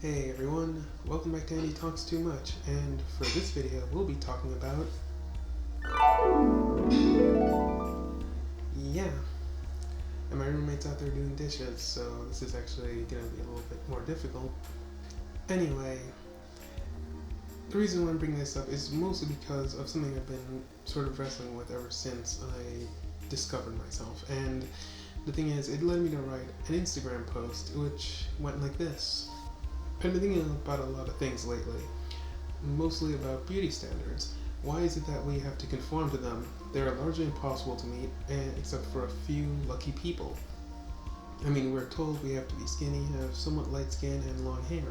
Hey everyone, welcome back to ANdie Talks Too Much, and for this video we'll be talking about... Yeah, and my roommate's out there doing dishes, so this is actually going to be a little bit more difficult. Anyway, the reason why I'm bringing this up is mostly because of something I've been sort of wrestling with ever since I discovered myself, and the thing is, it led me to write an Instagram post which went like this. I've been thinking about a lot of things lately, mostly about beauty standards. Why is it that we have to conform to them? They are largely impossible to meet, except for a few lucky people. I mean, we're told we have to be skinny, have somewhat light skin, and long hair,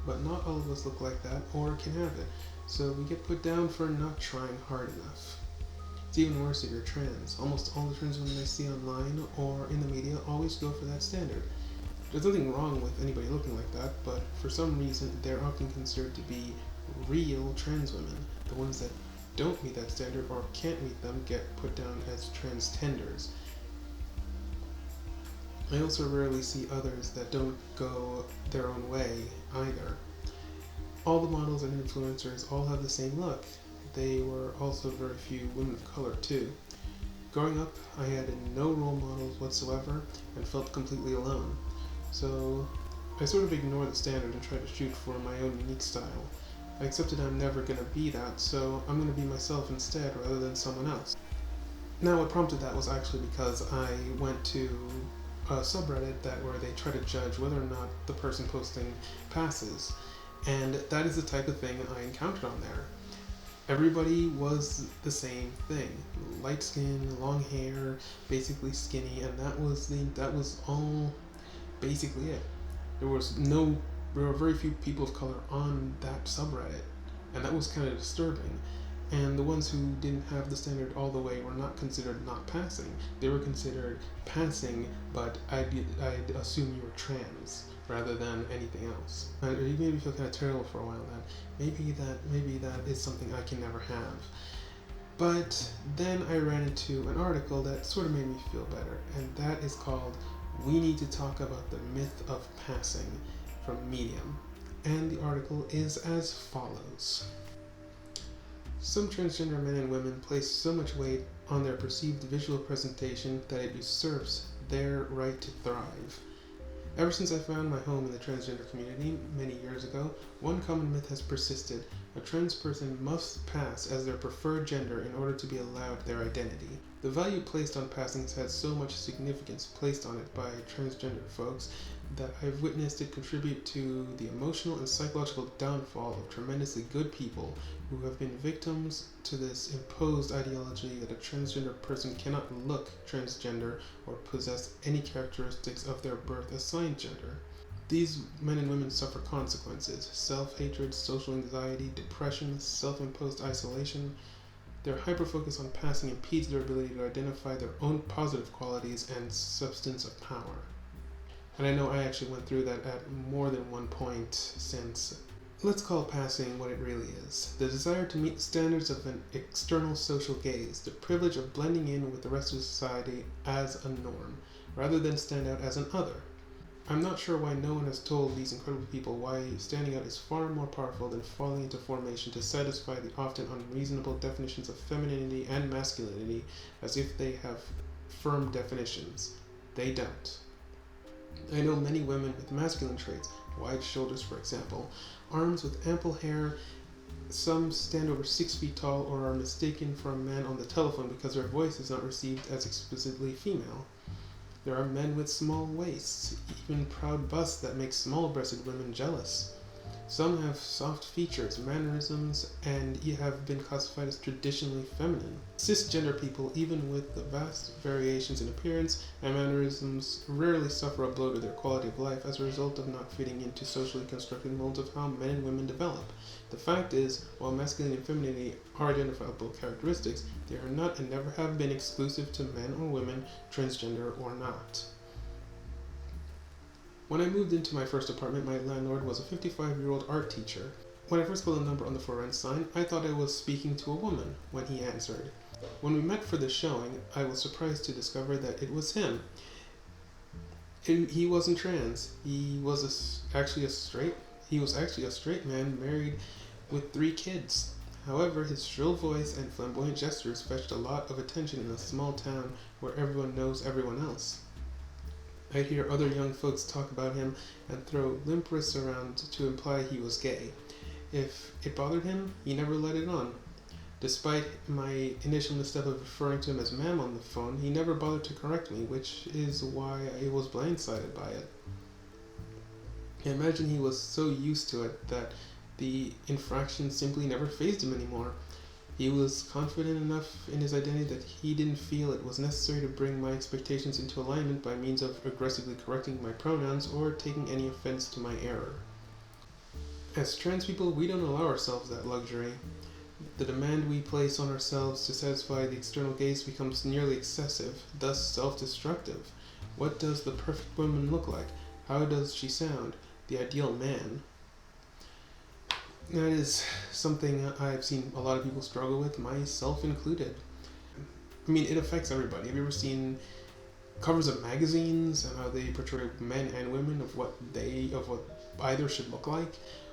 but not all of us look like that or can have it, so we get put down for not trying hard enough. It's even worse if you're trans. Almost all the trans women I see online or in the media always go for that standard. There's nothing wrong with anybody looking like that, but for some reason they're often considered to be real trans women. The ones that don't meet that standard or can't meet them get put down as transtenders. I also rarely see others that don't go their own way either. All the models and influencers all have the same look. They were also very few women of color too. Growing up, I had no role models whatsoever and felt completely alone. So I sort of ignored the standard and tried to shoot for my own unique style. I accepted I'm never going to be that, so I'm going to be myself instead rather than someone else. Now what prompted that was actually because I went to a subreddit where they try to judge whether or not the person posting passes, and that is the type of thing I encountered on there. Everybody was the same thing. Light skin, long hair, basically skinny, and that was all basically it. There were very few people of color on that subreddit, and that was kind of disturbing. And the ones who didn't have the standard all the way were not considered not passing. They were considered passing, but I'd assume you were trans rather than anything else. It made me feel kind of terrible for a while that maybe that is something I can never have. But then I ran into an article that sort of made me feel better, and that is called "We Need to Talk About the Myth of Passing" from Medium. And the article is as follows. Some transgender men and women place so much weight on their perceived visual presentation that it usurps their right to thrive. Ever since I found my home in the transgender community many years ago, one common myth has persisted. A trans person must pass as their preferred gender in order to be allowed their identity. The value placed on passing has had so much significance placed on it by transgender folks that I've witnessed it contribute to the emotional and psychological downfall of tremendously good people who have been victims to this imposed ideology that a transgender person cannot look transgender or possess any characteristics of their birth assigned gender. These men and women suffer consequences: self-hatred, social anxiety, depression, self-imposed isolation. Their hyper-focus on passing impedes their ability to identify their own positive qualities and substance of power. And I know I actually went through that at more than one point since. Let's call passing what it really is. The desire to meet the standards of an external social gaze, the privilege of blending in with the rest of society as a norm, rather than stand out as an other. I'm not sure why no one has told these incredible people why standing out is far more powerful than falling into formation to satisfy the often unreasonable definitions of femininity and masculinity, as if they have firm definitions. They don't. I know many women with masculine traits, wide shoulders for example, arms with ample hair. Some stand over 6 feet tall or are mistaken for a man on the telephone because their voice is not received as explicitly female. There are men with small waists, even proud busts that make small-breasted women jealous. Some have soft features, mannerisms, and have been classified as traditionally feminine. Cisgender people, even with the vast variations in appearance and mannerisms, rarely suffer a blow to their quality of life as a result of not fitting into socially constructed molds of how men and women develop. The fact is, while masculinity and femininity are identifiable characteristics, they are not and never have been exclusive to men or women, transgender or not. When I moved into my first apartment, my landlord was a 55-year-old art teacher. When I first called the number on the for rent sign, I thought I was speaking to a woman when he answered. When we met for the showing, I was surprised to discover that it was him. He wasn't trans. He was actually a straight He was actually a straight man married with 3 kids. However, his shrill voice and flamboyant gestures fetched a lot of attention in a small town where everyone knows everyone else. I'd hear other young folks talk about him and throw limp wrists around to imply he was gay. If it bothered him, he never let it on. Despite my initial misstep of referring to him as ma'am on the phone, he never bothered to correct me, which is why I was blindsided by it. I imagine he was so used to it that the infraction simply never fazed him anymore. He was confident enough in his identity that he didn't feel it was necessary to bring my expectations into alignment by means of aggressively correcting my pronouns or taking any offense to my error. As trans people, we don't allow ourselves that luxury. The demand we place on ourselves to satisfy the external gaze becomes nearly excessive, thus self-destructive. What does the perfect woman look like? How does she sound? The ideal man. That is something I've seen a lot of people struggle with, myself included. I mean, it affects everybody. Have you ever seen covers of magazines and how they portray men and women of what either should look like?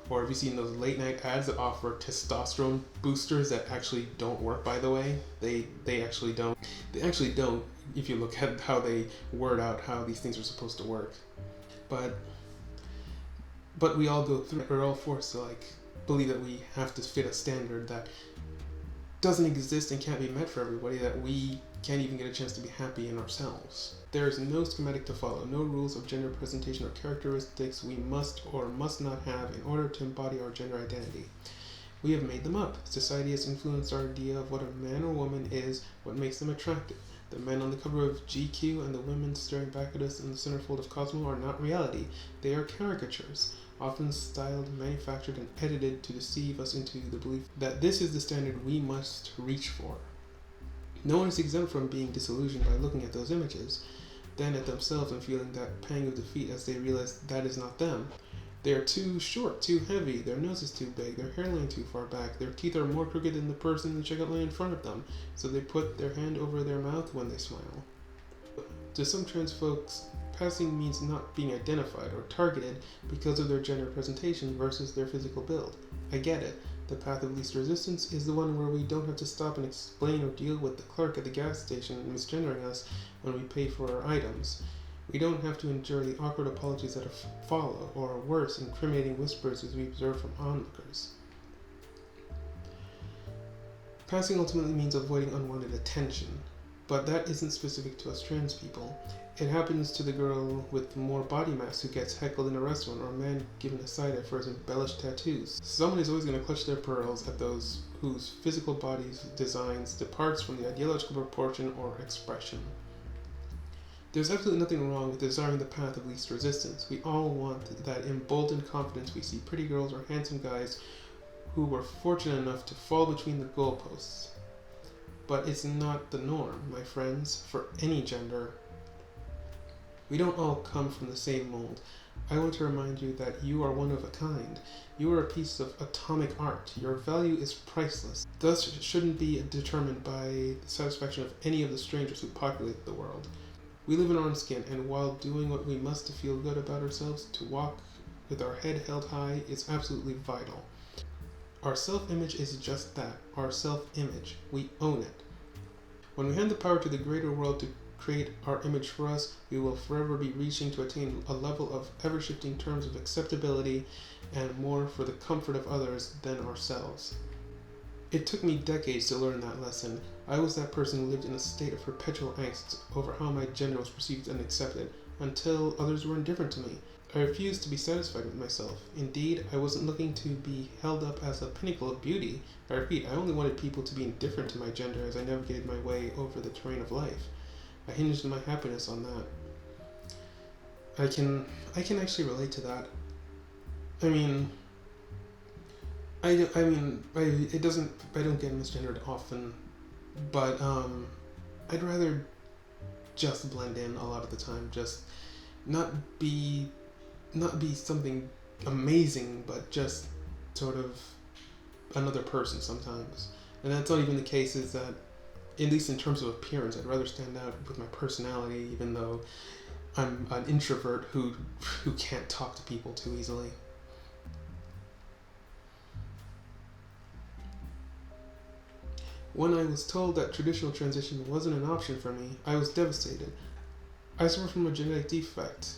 Or have you seen those late night ads that offer testosterone boosters that actually don't work, by the way? They actually don't. They actually don't if you look at how they word out how these things are supposed to work. But we all go through it. We're all forced to believe that we have to fit a standard that doesn't exist and can't be met for everybody, that we can't even get a chance to be happy in ourselves. There is no schematic to follow, no rules of gender presentation or characteristics we must or must not have in order to embody our gender identity. We have made them up. Society has influenced our idea of what a man or woman is, what makes them attractive. The men on the cover of GQ and the women staring back at us in the centerfold of Cosmo are not reality. They are caricatures, often styled, manufactured, and edited to deceive us into the belief that this is the standard we must reach for. No one is exempt from being disillusioned by looking at those images, then at themselves and feeling that pang of defeat as they realize that is not them. They are too short, too heavy, their nose is too big, their hairline too far back, their teeth are more crooked than the person in the checkout line in front of them, so they put their hand over their mouth when they smile. To some trans folks, passing means not being identified or targeted because of their gender presentation versus their physical build. I get it. The path of least resistance is the one where we don't have to stop and explain or deal with the clerk at the gas station misgendering us when we pay for our items. We don't have to endure the awkward apologies that follow, or worse, incriminating whispers as we observe from onlookers. Passing ultimately means avoiding unwanted attention, but that isn't specific to us trans people. It happens to the girl with more body mass who gets heckled in a restaurant, or a man given a side eye for his embellished tattoos. Someone is always going to clutch their pearls at those whose physical body's designs departs from the ideological proportion or expression. There's absolutely nothing wrong with desiring the path of least resistance. We all want that emboldened confidence we see pretty girls or handsome guys who were fortunate enough to fall between the goalposts. But it's not the norm, my friends, for any gender. We don't all come from the same mold. I want to remind you that you are one of a kind. You are a piece of atomic art. Your value is priceless. Thus, it shouldn't be determined by the satisfaction of any of the strangers who populate the world. We live in our own skin, and while doing what we must to feel good about ourselves, to walk with our head held high is absolutely vital. Our self-image is just that, our self-image. We own it. When we hand the power to the greater world to create our image for us, we will forever be reaching to attain a level of ever-shifting terms of acceptability and more for the comfort of others than ourselves. It took me decades to learn that lesson. I was that person who lived in a state of perpetual angst over how my gender was perceived and accepted, until others were indifferent to me. I refused to be satisfied with myself. Indeed, I wasn't looking to be held up as a pinnacle of beauty. I repeat, I only wanted people to be indifferent to my gender as I navigated my way over the terrain of life. I hinged my happiness on that. I can actually relate to that. I don't get misgendered often, but I'd rather just blend in a lot of the time, just not be something amazing, but just sort of another person sometimes. And that's not even the case, is that, at least in terms of appearance, I'd rather stand out with my personality, even though I'm an introvert who can't talk to people too easily. When I was told that traditional transition wasn't an option for me, I was devastated. I suffer from a genetic defect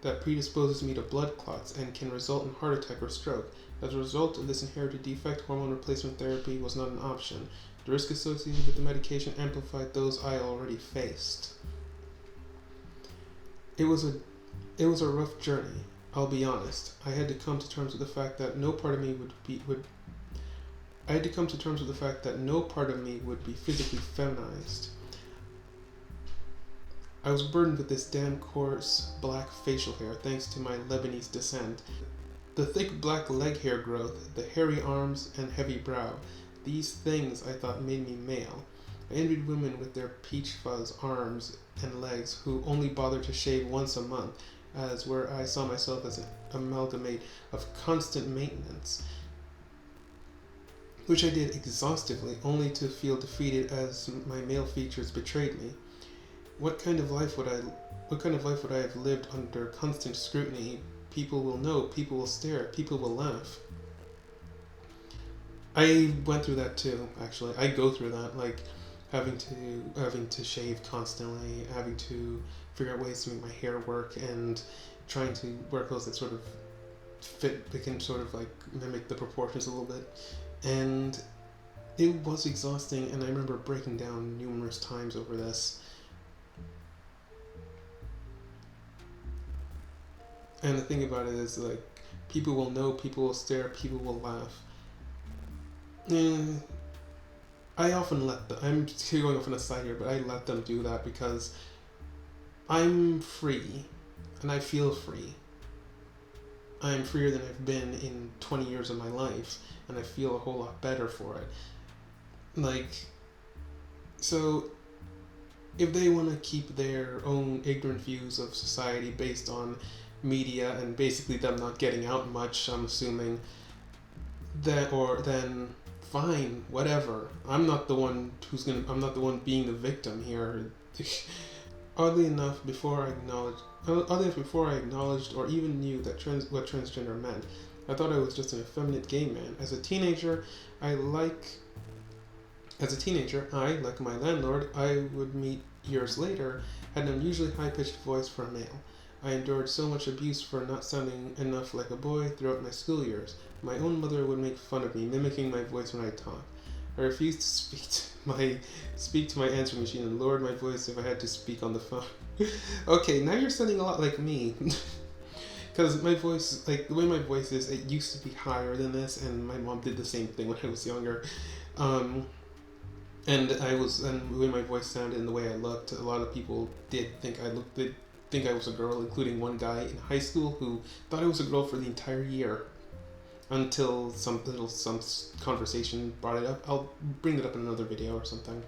that predisposes me to blood clots and can result in heart attack or stroke. As a result of this inherited defect, hormone replacement therapy was not an option. The risk associated with the medication amplified those I already faced. It was a rough journey, I'll be honest. I had to come to terms with the fact that no part of me would be physically feminized. I was burdened with this damn coarse black facial hair thanks to my Lebanese descent. The thick black leg hair growth, the hairy arms and heavy brow. These things I thought made me male. I envied women with their peach fuzz arms and legs who only bothered to shave once a month, as where I saw myself as an amalgamate of constant maintenance, which I did exhaustively, only to feel defeated as my male features betrayed me. What kind of life would I have lived under constant scrutiny? People will know, people will stare, people will laugh. I went through that too, actually. I go through that, like having to shave constantly, having to figure out ways to make my hair work, and trying to wear clothes that sort of fit, they can sort of like mimic the proportions a little bit. And it was exhausting, and I remember breaking down numerous times over this. And the thing about it is, like, people will know, people will stare, people will laugh. And I often I'm going off on a side here, but I let them do that because I'm free, and I feel free. I'm freer than I've been in 20 years of my life, and I feel a whole lot better for it. Like, so if they want to keep their own ignorant views of society based on media and basically them not getting out much, I'm assuming, then fine, whatever. I'm not the one being the victim here. Oddly enough, before I acknowledged or even knew what transgender meant, I thought I was just an effeminate gay man. As a teenager, I, like my landlord I would meet years later, had an unusually high-pitched voice for a male. I endured so much abuse for not sounding enough like a boy throughout my school years. My own mother would make fun of me, mimicking my voice when I talked. I refused to speak to my answering machine and lowered my voice if I had to speak on the phone. Okay, now you're sounding a lot like me. Because my voice, like the way my voice is, it used to be higher than this, and my mom did the same thing when I was younger. And the way my voice sounded and the way I looked, a lot of people did think I was a girl, including one guy in high school who thought I was a girl for the entire year. Until some conversation brought it up. I'll bring it up in another video or something.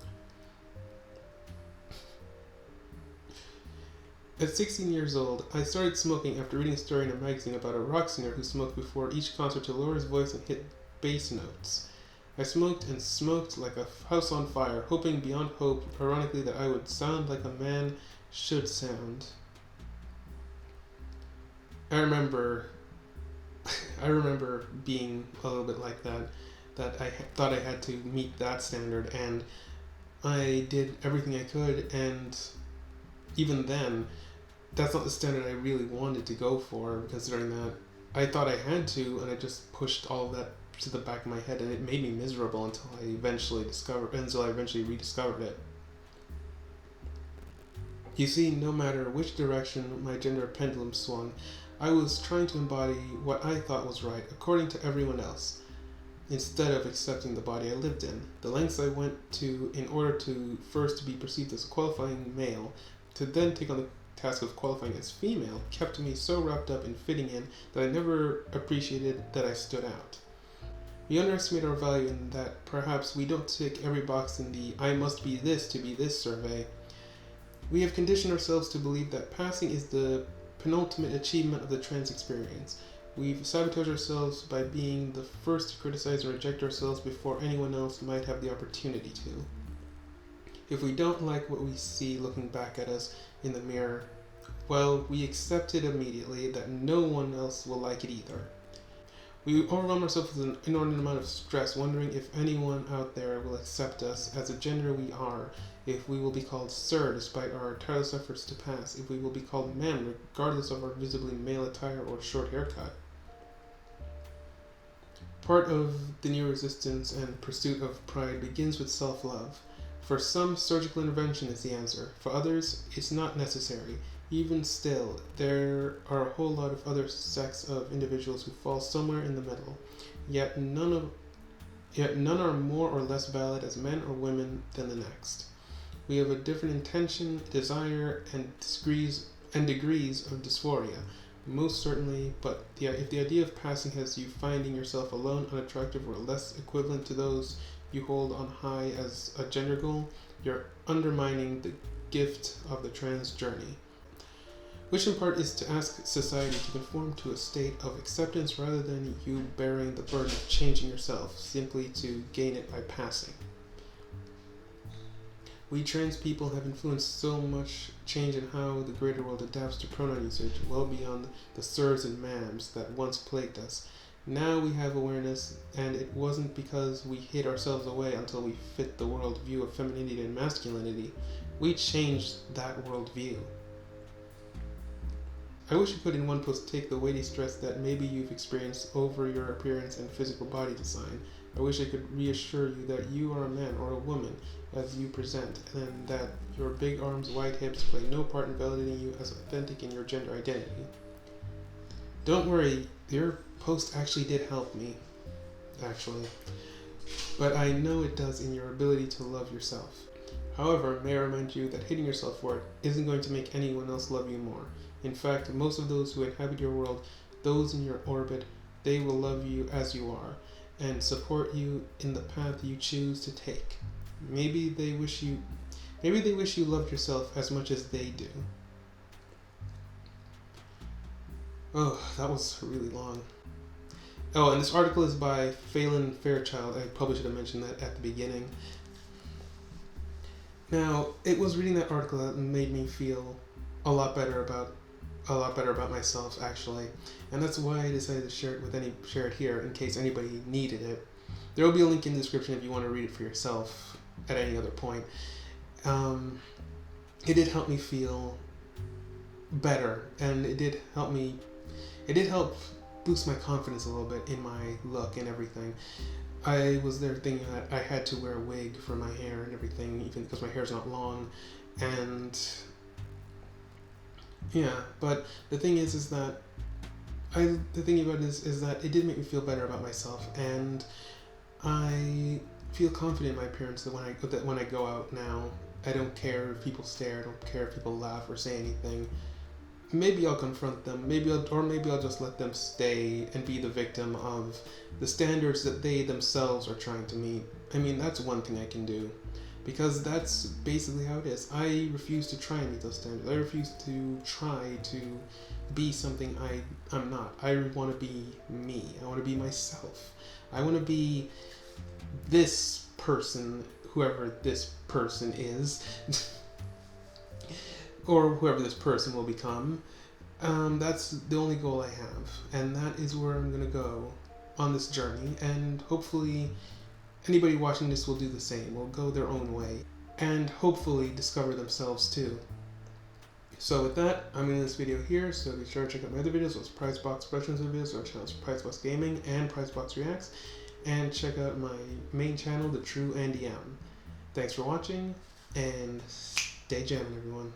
At 16 years old, I started smoking after reading a story in a magazine about a rock singer who smoked before each concert to lower his voice and hit bass notes. I smoked and smoked like a house on fire, hoping beyond hope, ironically, that I would sound like a man should sound. I remember being a little bit like that I thought I had to meet that standard, and I did everything I could, and even then, that's not the standard I really wanted to go for, considering that I thought I had to, and I just pushed all of that to the back of my head, and it made me miserable until I eventually rediscovered it. You see, no matter which direction my gender pendulum swung, I was trying to embody what I thought was right, according to everyone else, instead of accepting the body I lived in. The lengths I went to in order to first be perceived as a qualifying male, to then take on the task of qualifying as female, kept me so wrapped up in fitting in that I never appreciated that I stood out. We underestimate our value in that perhaps we don't tick every box in the "I must be this to be this" survey. We have conditioned ourselves to believe that passing is the penultimate achievement of the trans experience. We've sabotaged ourselves by being the first to criticize and reject ourselves before anyone else might have the opportunity to. If we don't like what we see looking back at us in the mirror, well, we accept it immediately that no one else will like it either. We overwhelm ourselves with an inordinate amount of stress, wondering if anyone out there will accept us as a gender we are, if we will be called sir despite our tireless efforts to pass, if we will be called men regardless of our visibly male attire or short haircut. Part of the new resistance and pursuit of pride begins with self-love. For some, surgical intervention is the answer. For others, it's not necessary. Even still, there are a whole lot of other sects of individuals who fall somewhere in the middle. Yet none are more or less valid as men or women than the next. We have a different intention, desire, and degrees of dysphoria. Most certainly, but if the idea of passing has you finding yourself alone, unattractive, or less equivalent to those you hold on high as a gender goal, you're undermining the gift of the trans journey, which in part is to ask society to conform to a state of acceptance rather than you bearing the burden of changing yourself simply to gain it by passing. We trans people have influenced so much change in how the greater world adapts to pronoun usage, well beyond the sirs and ma'ams that once plagued us. Now we have awareness, and it wasn't because we hid ourselves away until we fit the world view of femininity and masculinity. We changed that world view. I wish you could in one post take the weighty stress that maybe you've experienced over your appearance and physical body design. I wish I could reassure you that you are a man or a woman as you present, and that your big arms, wide hips play no part in validating you as authentic in your gender identity. Don't worry, your post actually did help me, but I know it does in your ability to love yourself. However, may I remind you that hitting your self-worth isn't going to make anyone else love you more. In fact, most of those who inhabit your world, those in your orbit, they will love you as you are and support you in the path you choose to take. Maybe they wish you loved yourself as much as they do. Oh, that was really long. Oh, and this article is by Phelan Fairchild. I probably should have mentioned that at the beginning. Now, it was reading that article that made me feel a lot better about myself, actually, and that's why I decided to share it here in case anybody needed it. There will be a link in the description if you want to read it for yourself at any other point. It did help me feel better, and it did help boost my confidence a little bit in my look and everything. I was there thinking that I had to wear a wig for my hair and everything, even because my hair's not long, and yeah, but the thing is that it did make me feel better about myself, and I feel confident in my appearance that when I go out now, I don't care if people stare, I don't care if people laugh or say anything. Maybe I'll confront them, maybe I'll just let them stay and be the victim of the standards that they themselves are trying to meet. I mean, that's one thing I can do, because that's basically how it is. I refuse to try and meet those standards. I refuse to try to be something I'm not. I want to be me. I want to be myself. I want to be this person, whoever this person is, or whoever this person will become. That's the only goal I have, and that is where I'm going to go on this journey, and hopefully anybody watching this will do the same, will go their own way, and hopefully discover themselves too. So with that, I'm going to end this video here, so be sure to check out my other videos, those Prizebox Questions videos, our channels Prizebox Gaming and Prizebox Reacts, and check out my main channel, The True ANdie. Thanks for watching, and stay jamming, everyone.